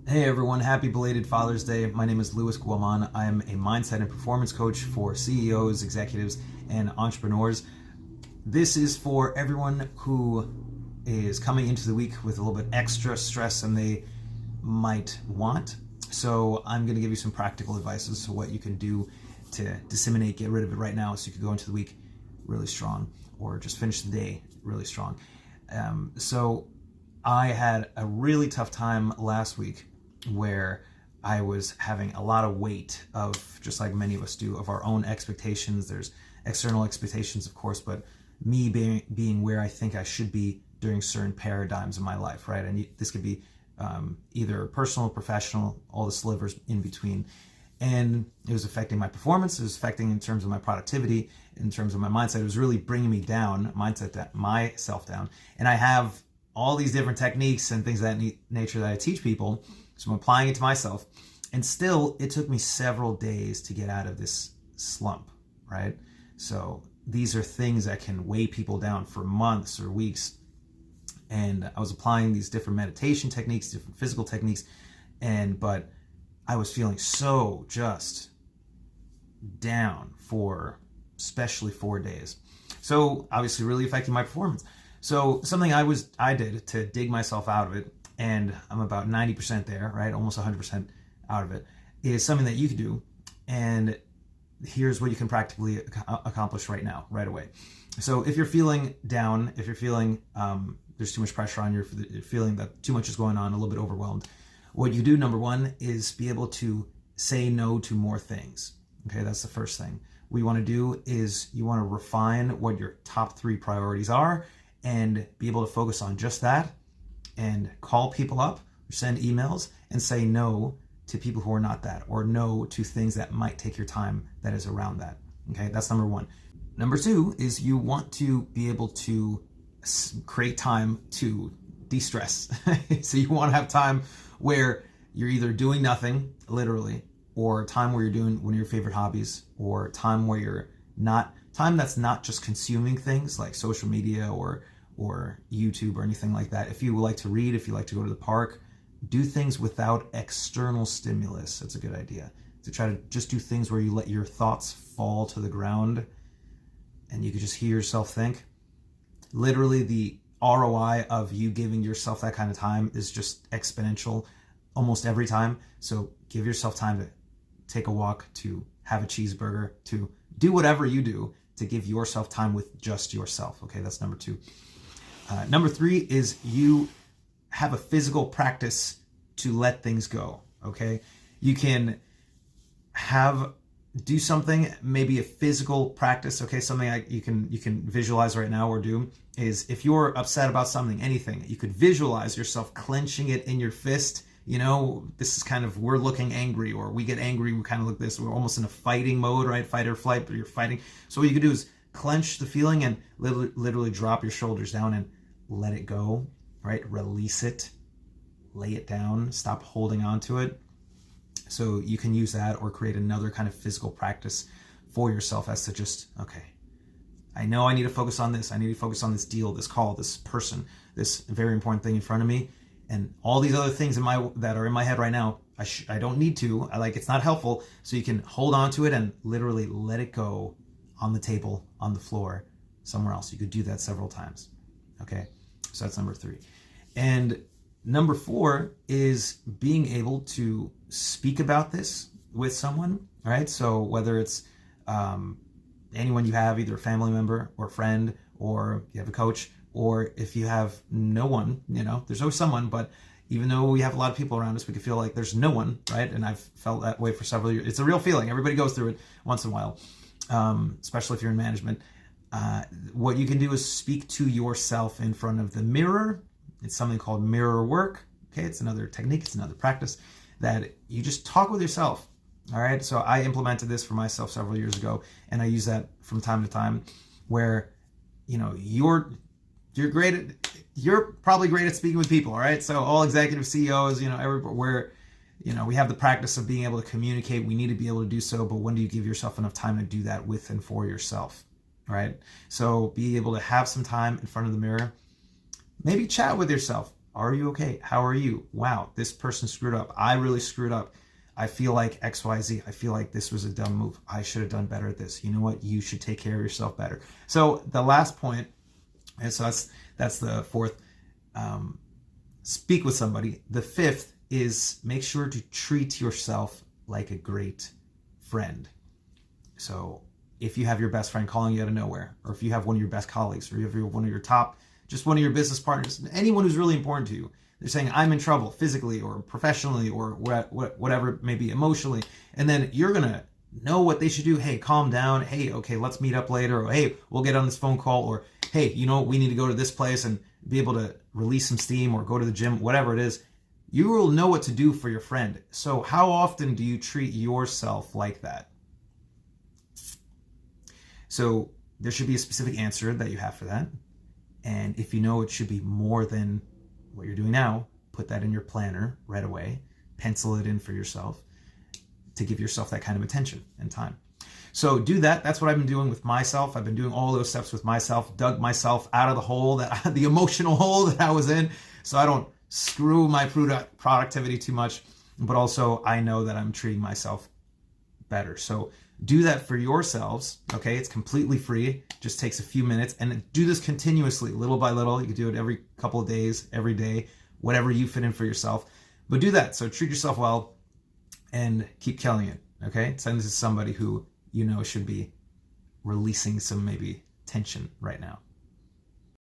Hey everyone, happy belated Father's Day. My name is Louis Guaman. I am a mindset and performance coach for CEOs, executives, and entrepreneurs. This is for everyone who is coming into the week with a little bit extra stress than they might want. So I'm going to give you some practical advice as to what you can do to disseminate, get rid of it right now so you can go into the week really strong or just finish the day really strong. So I had a really tough time last week where I was having a lot of weight of, just like many of us do, of our own expectations. There's external expectations, of course, but me being where I think I should be during certain paradigms in my life, right? And this could be either personal, professional, all the slivers in between. And it was affecting my performance. It was affecting in terms of my productivity, in terms of my mindset. It was really bringing me down, myself down. And I have all these different techniques and things of that nature that I teach people. So I'm applying it to myself. And still, it took me several days to get out of this slump, right? So these are things that can weigh people down for months or weeks. And I was applying these different meditation techniques, different physical techniques, but I was feeling so just down for especially 4 days. So obviously really affecting my performance. So something I did to dig myself out of it, and I'm about 90% there, right? Almost 100% out of it, is something that you can do. And here's what you can practically accomplish right now, right away. So if you're feeling down, if you're feeling there's too much pressure on you, you're feeling that too much is going on, a little bit overwhelmed, what you do, number one, is be able to say no to more things. Okay, that's the first thing. What you want to do is you want to refine what your top 3 priorities are and be able to focus on just that and call people up or send emails and say no to people who are not that, or no to things that might take your time that is around that. Okay, that's number one. Number 2 is you want to be able to create time to de-stress. So you want to have time where you're either doing nothing, literally, or time where you're doing one of your favorite hobbies, or time where you're not, time that's not just consuming things like social media or YouTube or anything like that. If you like to read, if you like to go to the park, do things without external stimulus. That's a good idea. To try to just do things where you let your thoughts fall to the ground and you can just hear yourself think. Literally, the ROI of you giving yourself that kind of time is just exponential almost every time. So give yourself time to take a walk, to have a cheeseburger, to do whatever you do to give yourself time with just yourself. Okay, that's number 2. Number 3 is you have a physical practice to let things go. Okay, you can do something, maybe a physical practice. Okay, something you can visualize right now or do is, if you're upset about something, anything, you could visualize yourself clenching it in your fist. You know, this is kind of, we're looking angry, or we get angry, we kind of look this, we're almost in a fighting mode, right? Fight or flight, but you're fighting. So what you can do is clench the feeling and literally drop your shoulders down and let it go, right? Release it, lay it down, stop holding on to it. So you can use that or create another kind of physical practice for yourself as to just, okay, I know I need to focus on this. I need to focus on this deal, this call, this person, this very important thing in front of me. And all these other things that are in my head right now, I don't need to. It's not helpful. So you can hold on to it and literally let it go on the table, on the floor, somewhere else. You could do that several times. Okay, so that's number 3. And number 4 is being able to speak about this with someone, right? So whether it's anyone you have, either a family member or friend, or you have a coach, or if you have no one, there's always someone, but even though we have a lot of people around us, we can feel like there's no one, right? And I've felt that way for several years. It's a real feeling. Everybody goes through it once in a while, especially if you're in management. What you can do is speak to yourself in front of the mirror. It's something called mirror work. Okay, it's another technique, it's another practice that you just talk with yourself. All right, so I implemented this for myself several years ago, and I use that from time to time, where you're probably great at speaking with people. All right, so all executive CEOs, everywhere, we have the practice of being able to communicate. We need to be able to do so, but when do you give yourself enough time to do that with and for yourself? All right, so be able to have some time in front of the mirror. Maybe chat with yourself. Are you okay? How are you? Wow, this person screwed up. I really screwed up. I feel like XYZ. I feel like this was a dumb move. I should have done better at this. You know what? You should take care of yourself better. So the last point, and so that's the fourth, speak with somebody. The fifth is make sure to treat yourself like a great friend. So if you have your best friend calling you out of nowhere, or if you have one of your best colleagues, or if you're one of your top, just one of your business partners, anyone who's really important to you, they're saying, I'm in trouble physically or professionally or whatever it may be, emotionally. And then you're going to know what they should do. Hey, calm down. Hey, okay, let's meet up later. Or hey, we'll get on this phone call. Or hey, you know, we need to go to this place and be able to release some steam or go to the gym, whatever it is. You will know what to do for your friend. So how often do you treat yourself like that? So there should be a specific answer that you have for that. And if you know it should be more than what you're doing now, put that in your planner right away. Pencil it in for yourself to give yourself that kind of attention and time. So do that. That's what I've been doing with myself. I've been doing all those steps with myself, dug myself out of the hole, the emotional hole that I was in, so I don't screw my productivity too much, but also I know that I'm treating myself better. So do that for yourselves, okay? It's completely free. Just takes a few minutes, and do this continuously, little by little. You can do it every couple of days, every day, whatever you fit in for yourself. But do that. So treat yourself well and keep killing it, okay? Send this to somebody who you know should be releasing some maybe tension right now.